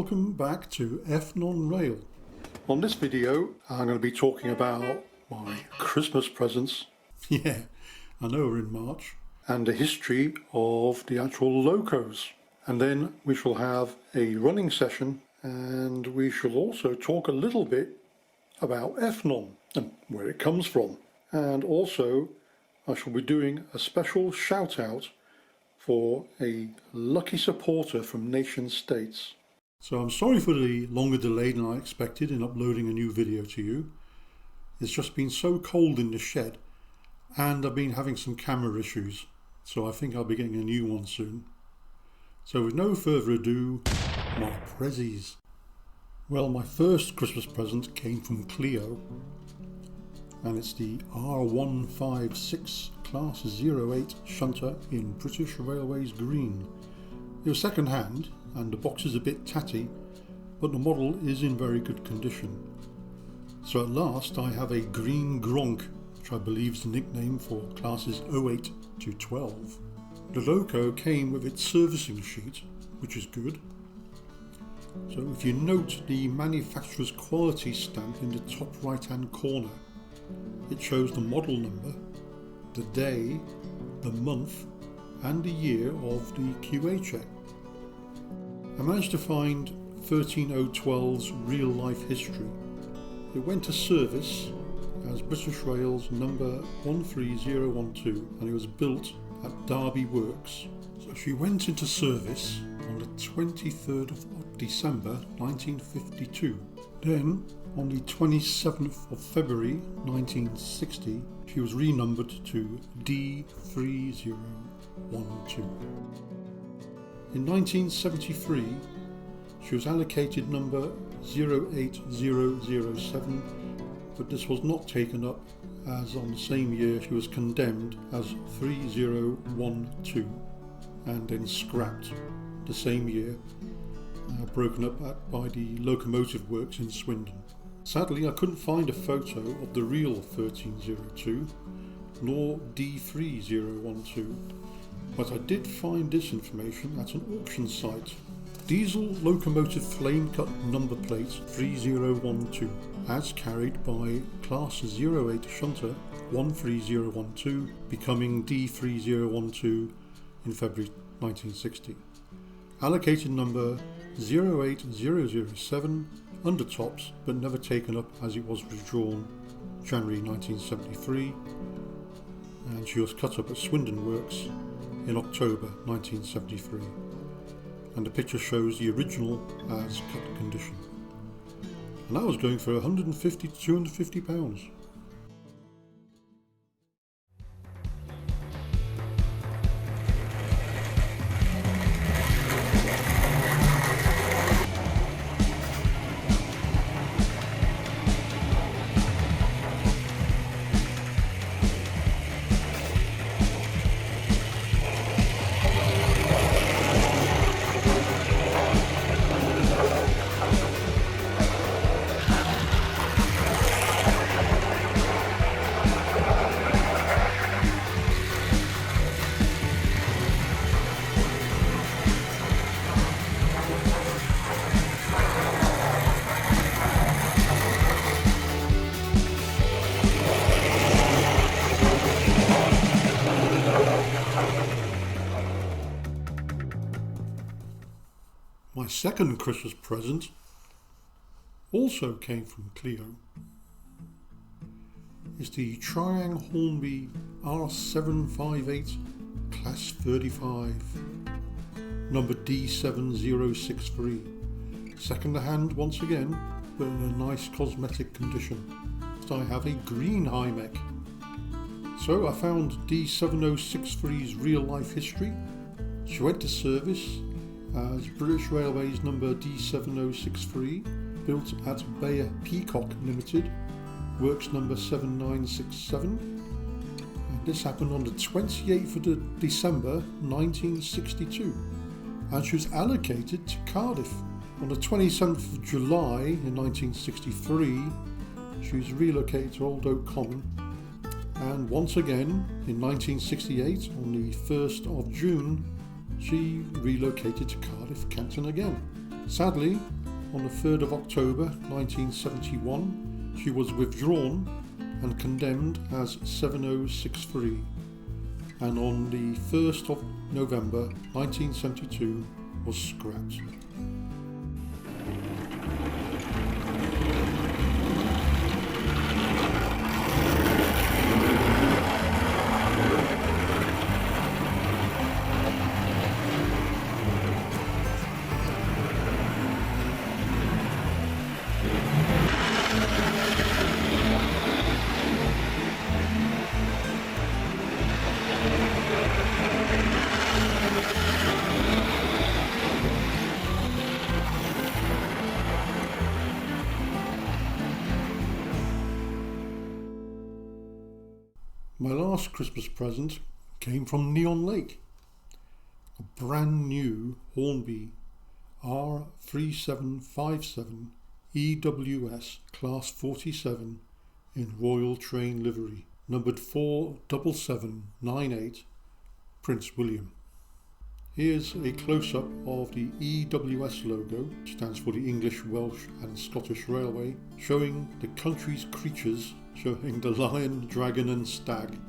welcome back to Ethnon Rail. On this video I'm going to be talking about my Christmas presents. Yeah, I know we're in March. And the history of the actual locos. And then we shall have a running session, and we shall also talk a little bit about Ethnon and where it comes from. And also I shall be doing a special shout out for a lucky supporter from NationStates. So I'm sorry for the longer delay than I expected in uploading a new video to you. It's just been so cold in the shed, and I've been having some camera issues, so I think I'll be getting a new one soon. So with no further ado, my prezzies. Well, my first Christmas present came from Clio, and it's the R156 Class 08 shunter in British Railways green. It was second hand, and the box is a bit tatty, but the model is in very good condition. So at last I have a green Gronk, which I believe is the nickname for classes 08 to 12. The loco came with its servicing sheet, which is good. So if you note the manufacturer's quality stamp in the top right hand corner, it shows the model number, the day, the month and the year of the QA check. I managed to find 13012's real life history. It went to service as British Rail's number 13012, and it was built at Derby Works. So she went into service on the 23rd of December 1952. Then on the 27th of February 1960 she was renumbered to D3012. In 1973 she was allocated number 08007, but this was not taken up as on the same year she was condemned as 3012 and then scrapped the same year, broken up by the locomotive works in Swindon. Sadly, I couldn't find a photo of the real 1302 nor D3012, but I did find this information at an auction site. Diesel locomotive flame cut number plate 3012 as carried by Class 08 shunter 13012, becoming D3012 in February 1960. Allocated number 08007, undertops but never taken up as it was withdrawn January 1973, and she was cut up at Swindon Works in October 1973, and the picture shows the original as cut condition, and that was going for 150 to 250 pounds. My second Christmas present also came from Clio. It's the Triang Hornby R758 Class 35, number D7063. Second hand once again, but in a nice cosmetic condition. I have a green Hymek. So I found D7063's real life history. She went to service as British Railways number D7063, built at Bayer Peacock Limited, works number 7967, and this happened on the 28th of December 1962, and she was allocated to Cardiff. On the 27th of July in 1963 she was relocated to Old Oak Common, and once again in 1968 on the 1st of June she relocated to Cardiff Canton again. Sadly, on the 3rd of October 1971, she was withdrawn and condemned as 7063, and on the 1st of November 1972 was scrapped. My last Christmas present came from Neonlake, a brand new Hornby R3757 EWS Class 47 in Royal Train livery, numbered 47798, Prince William. Here's a close-up of the EWS logo, which stands for the English, Welsh and Scottish Railway, showing the country's creatures, showing the lion, dragon and stag.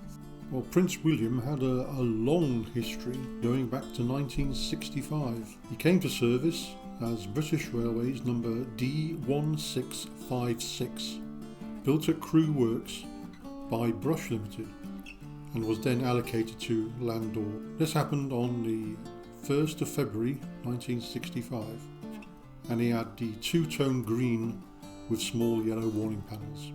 Well, Prince William had a long history going back to 1965. He came to service as British Railways number D1656, built at Crewe Works by Brush Limited, and was then allocated to Landor. This happened on the 1st of February 1965, and he had the two-tone green with small yellow warning panels.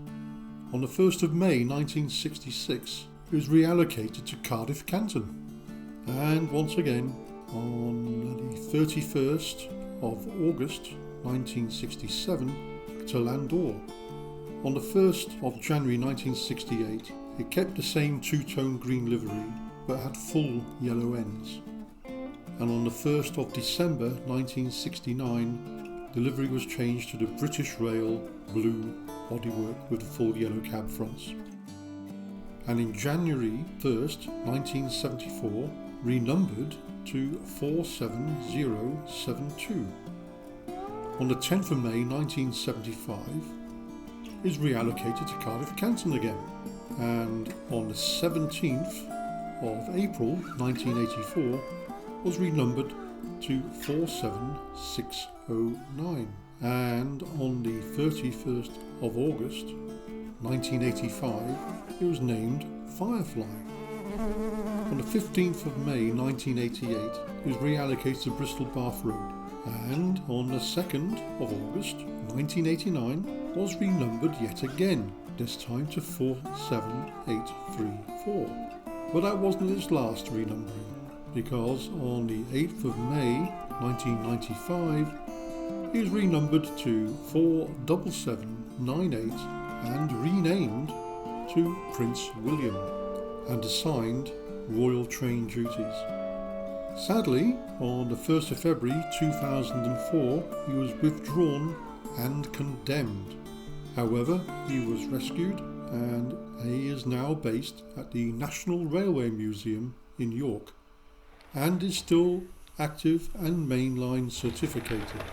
On the 1st of May 1966, he was reallocated to Cardiff Canton, and once again on the 31st of August 1967 to Landor. On the 1st of January 1968, it kept the same two-tone green livery but had full yellow ends. And on the 1st of December 1969, the livery was changed to the British Rail blue bodywork with full yellow cab fronts. And in January 1st, 1974, renumbered to 47072. On the 10th of May 1975, is reallocated to Cardiff Canton again, and on the 17th of April 1984 was renumbered to 47609, and on the 31st of August 1985 it was named Firefly. On the 15th of May 1988 it was reallocated to Bristol Bath Road, and on the 2nd of August 1989 was renumbered yet again, this time to 47834. But that wasn't its last renumbering, because on the 8th of May 1995 it was renumbered to 47798 and renamed to Prince William and assigned royal train duties. Sadly, on the 1st of February 2004 he was withdrawn and condemned. However, he was rescued and he is now based at the National Railway Museum in York and is still active and mainline certificated.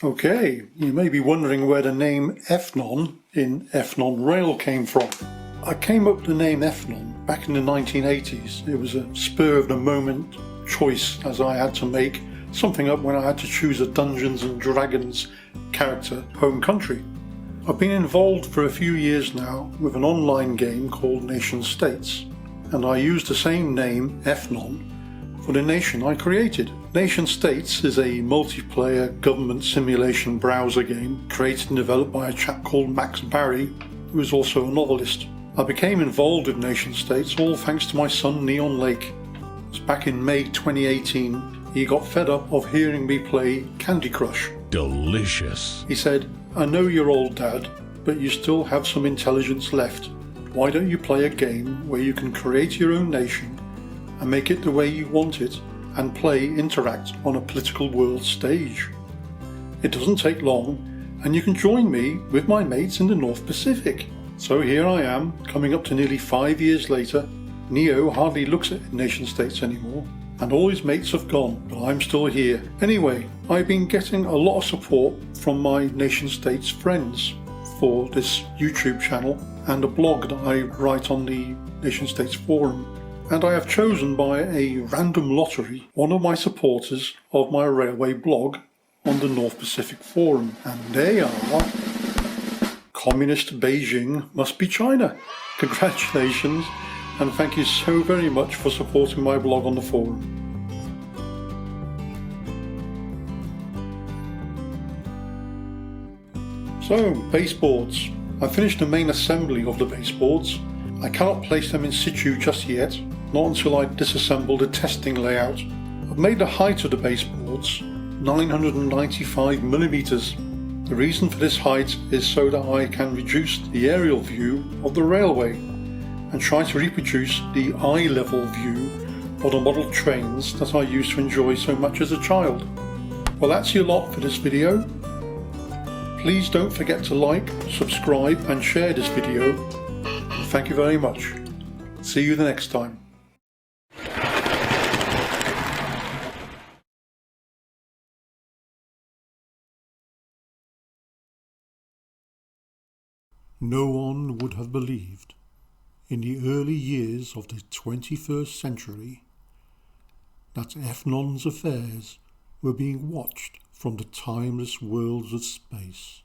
Okay, you may be wondering where the name Ethnon in Ethnon Rail came from. I came up with the name Ethnon back in the 1980s. It was a spur of the moment choice, as I had to make something up when I had to choose a Dungeons and Dragons character home country. I've been involved for a few years now with an online game called NationStates, and I use the same name, Ethnon, for the nation I created. NationStates is a multiplayer government simulation browser game created and developed by a chap called Max Barry, who is also a novelist. I became involved with NationStates all thanks to my son Neonlake. It was back in May 2018. He got fed up of hearing me play Candy Crush. Delicious. He said, "I know you're old, Dad, but you still have some intelligence left. Why don't you play a game where you can create your own nation and make it the way you want it and interact on a political world stage? It doesn't take long and you can join me with my mates in the North Pacific." So here I am, coming up to nearly 5 years later. Neo hardly looks at NationStates anymore, and all his mates have gone, but I'm still here. Anyway, I've been getting a lot of support from my NationStates friends for this YouTube channel and a blog that I write on the NationStates forum. And I have chosen by a random lottery one of my supporters of my railway blog on the North Pacific forum. And they are Communist Beijing Must Be China. Congratulations, and thank you so very much for supporting my blog on the forum. So, baseboards. I finished the main assembly of the baseboards. I cannot place them in situ just yet, not until I disassemble the testing layout. I've made the height of the baseboards 995mm. The reason for this height is so that I can reduce the aerial view of the railway and try to reproduce the eye level view of the model trains that I used to enjoy so much as a child. Well, that's your lot for this video. Please don't forget to like, subscribe and share this video. Thank you very much. See you the next time. No one would have believed, in the early years of the 21st century, that Ethnon's affairs were being watched from the timeless worlds of space.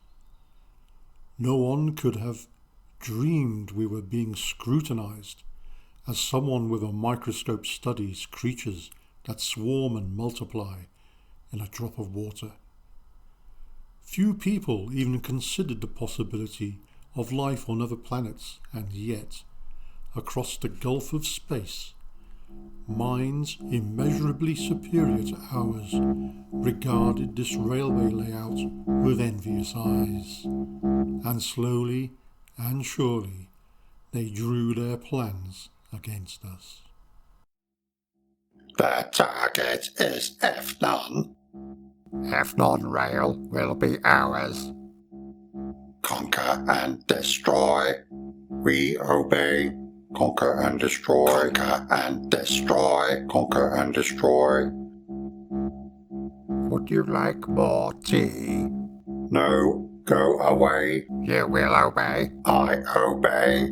No one could have dreamed we were being scrutinized as someone with a microscope studies creatures that swarm and multiply in a drop of water. Few people even considered the possibility of life on other planets, and yet, across the gulf of space, minds immeasurably superior to ours regarded this railway layout with envious eyes, and slowly and surely they drew their plans against us. The target is Ethnon. Ethnon Rail will be ours. Conquer and destroy. We obey. Conquer and destroy. Conquer and destroy. Conquer and destroy. Would you like more tea? No, go away. You will obey. I obey.